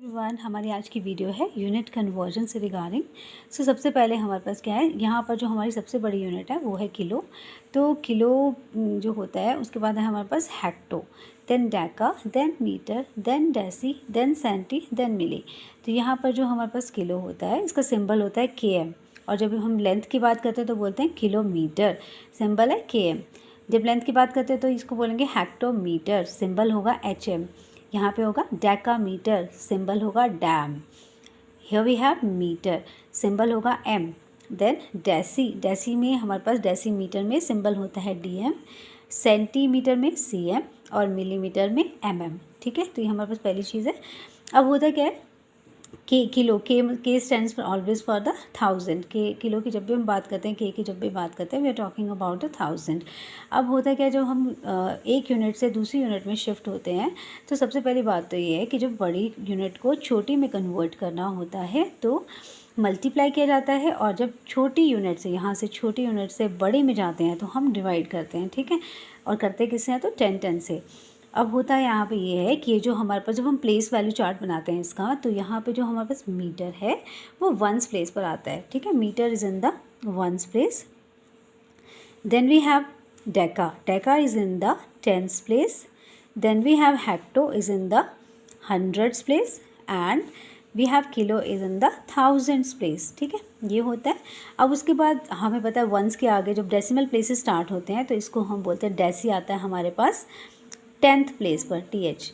Everyone, हमारी आज की वीडियो है यूनिट कन्वर्जन से रिगार्डिंग। सबसे पहले हमारे पास क्या है, यहाँ पर जो हमारी सबसे बड़ी यूनिट है वो है किलो। तो किलो जो होता है उसके बाद है हमारे पास hecto, then deca, then metre, then deci, then centi, then milli. तो यहाँ पर जो हमारे पास किलो होता है इसका सिंबल होता है KM, और जब हम लेंथ की बात करते हैं तो बोलते हैं किलोमीटर, सिंबल है KM। जब लेंथ की बात करते हैं तो इसको बोलेंगे हेक्टोमीटर, सिंबल होगा HM। यहाँ पे होगा डेकामीटर, सिंबल होगा dam. Here we have metre, symbol होगा M। देन डेसी, डेसी में हमारे पास डेसीमीटर में सिंबल होता है DM, सेंटीमीटर में CM और मिलीमीटर में MM। ठीक है, तो ये हमारे पास पहली चीज़ है। अब होता क्या है, किलो, के stands for always for the 1000। Kilo की जब भी हम बात करते हैं, की जब भी बात करते हैं, वी आर टॉकिंग अबाउट 1000। अब होता क्या है, जब हम एक यूनिट से दूसरी यूनिट में शिफ्ट होते हैं तो सबसे पहली बात तो ये है कि जब बड़ी यूनिट को छोटी में कन्वर्ट करना होता है तो मल्टीप्लाई किया जाता है, और जब छोटी यूनिट से, यहाँ से छोटी यूनिट से बड़ी में जाते हैं तो हम डिवाइड करते हैं। ठीक है, और करते किससे हैं तो 10 से। अब होता है यहाँ पे ये है कि ये जो हमारे पास, जब हम प्लेस वैल्यू चार्ट बनाते हैं इसका, तो यहाँ पे जो हमारे पास मीटर है वो वंस प्लेस पर आता है। ठीक है, metre is in the ones place. Then we have deca, deca is in the tens place. Then we have hecto is in the hundreds place, and we have kilo is in the thousands place. ठीक है, ये होता है। अब उसके बाद हमें पता है वंस के आगे जब डेसिमल प्लेसेस स्टार्ट होते हैं तो इसको हम बोलते हैं डेसी, आता है हमारे पास 10th प्लेस पर TH।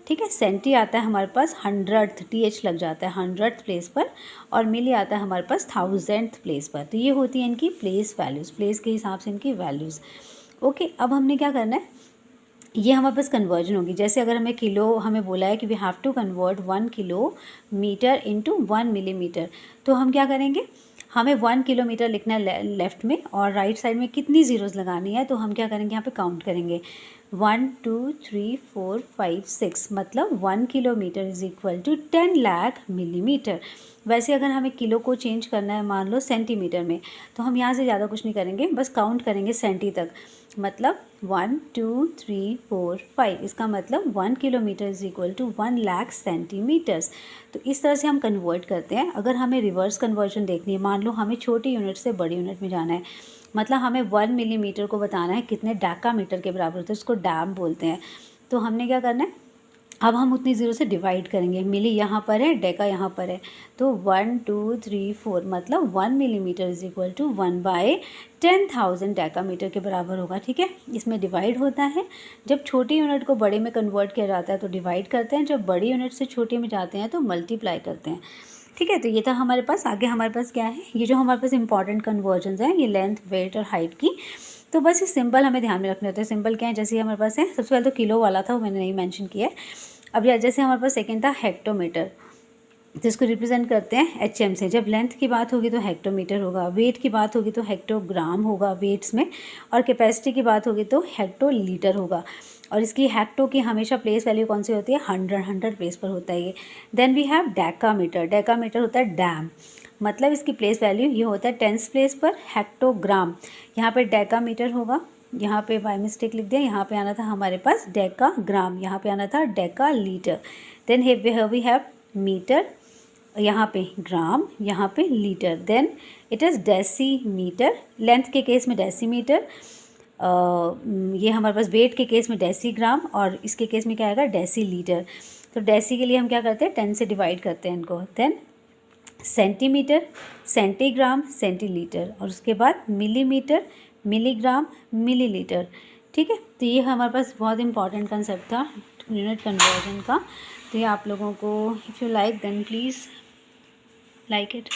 ठीक है, सेंटी आता है हमारे पास 100th, TH लग जाता है 100th प्लेस पर, और मिली आता है हमारे पास 1000th प्लेस पर। तो ये होती है इनकी प्लेस वैल्यूज़, प्लेस के हिसाब से इनकी वैल्यूज़। ओके, अब हमने क्या करना है, ये हमारे पास कन्वर्जन होगी। जैसे अगर हमें किलो, हमें बोला है कि we have to convert 1 kilometre into 1 millimetre, तो हम क्या करेंगे, हमें 1 किलोमीटर लिखना है लेफ़्ट में, और राइट साइड में कितनी ज़ीरोज़ लगानी है, तो हम क्या करेंगे, यहाँ पे काउंट करेंगे 1 2 3 4 5 6, मतलब 1 kilometre is equal to 10 lakh millimetre. वैसे अगर हमें किलो को चेंज करना है मान लो सेंटीमीटर में, तो हम यहाँ से ज़्यादा कुछ नहीं करेंगे, बस काउंट करेंगे सेंटी तक, मतलब 1 2 3 4 5, इसका मतलब 1 kilometre is equal to 1 lakh centimetres. तो इस तरह से हम कन्वर्ट करते हैं। अगर हमें रिवर्स कन्वर्जन देखनी है, मान लो हमें छोटी यूनिट से बड़ी यूनिट में जाना है, मतलब हमें 1 मिलीमीटर को बताना है कितने डेकामीटर के बराबर होते हैं, उसको डैम बोलते हैं। तो हमने क्या करना है, अब हम उतनी ज़ीरो से डिवाइड करेंगे। मिली यहाँ पर है, डेका यहाँ पर है, तो 1 2 3 4, मतलब 1 millimetre is equal to 1/10,000 decametre के बराबर होगा। ठीक है, इसमें डिवाइड होता है। जब छोटी यूनिट को बड़े में कन्वर्ट किया जाता है तो डिवाइड करते हैं, जब बड़ी यूनिट से छोटी में जाते हैं तो मल्टीप्लाई करते हैं। ठीक है, तो ये था हमारे पास। आगे हमारे पास क्या है, ये जो हमारे पास इंपॉर्टेंट कन्वर्जन्स हैं, ये लेंथ, वेट और हाइट की। तो बस ये सिंबल हमें ध्यान में रखने होते हैं। सिंबल क्या है, जैसे हमारे पास है, सबसे पहले तो किलो वाला था वो मैंने नहीं मेंशन किया है। अब जैसे हमारे पास सेकंड था हेक्टोमीटर, जिसको रिप्रेजेंट करते हैं HM से। जब लेंथ की बात होगी तो हेक्टोमीटर होगा, वेट की बात होगी तो हेक्टोग्राम होगा वेट्स में, और कैपेसिटी की बात होगी तो हेक्टोलीटर होगा। और इसकी हेक्टो की हमेशा प्लेस वैल्यू कौन सी होती है, 100 प्लेस पर होता है ये। Then we have decametre, decametre होता है डैम, मतलब इसकी प्लेस वैल्यू ये होता है 10th प्लेस पर। हेक्टोग्राम, यहाँ पे डेकामीटर होगा, यहाँ पे बाय मिस्टेक लिख दिया, यहाँ पे आना था हमारे पास डेकाग्राम, यहाँ पे आना था decalitre. Then we have metre, यहाँ पे ग्राम, यहाँ पे litre. Then it is decimetre, length के केस में डेसीमीटर, ये हमारे पास वेट के केस में डेसीग्राम, और इसके केस में क्या आएगा, डेसीलीटर। तो डेसी के लिए हम क्या करते हैं, 10 से डिवाइड करते हैं इनको। देन सेंटीमीटर, सेंटीग्राम, सेंटीलीटर, और उसके बाद मिलीमीटर, मिलीग्राम, मिलीलीटर। ठीक है, तो ये हमारे पास बहुत इंपॉर्टेंट कंसेप्ट था यूनिट कन्वर्जन का। तो ये आप लोगों को, if you like then please like it.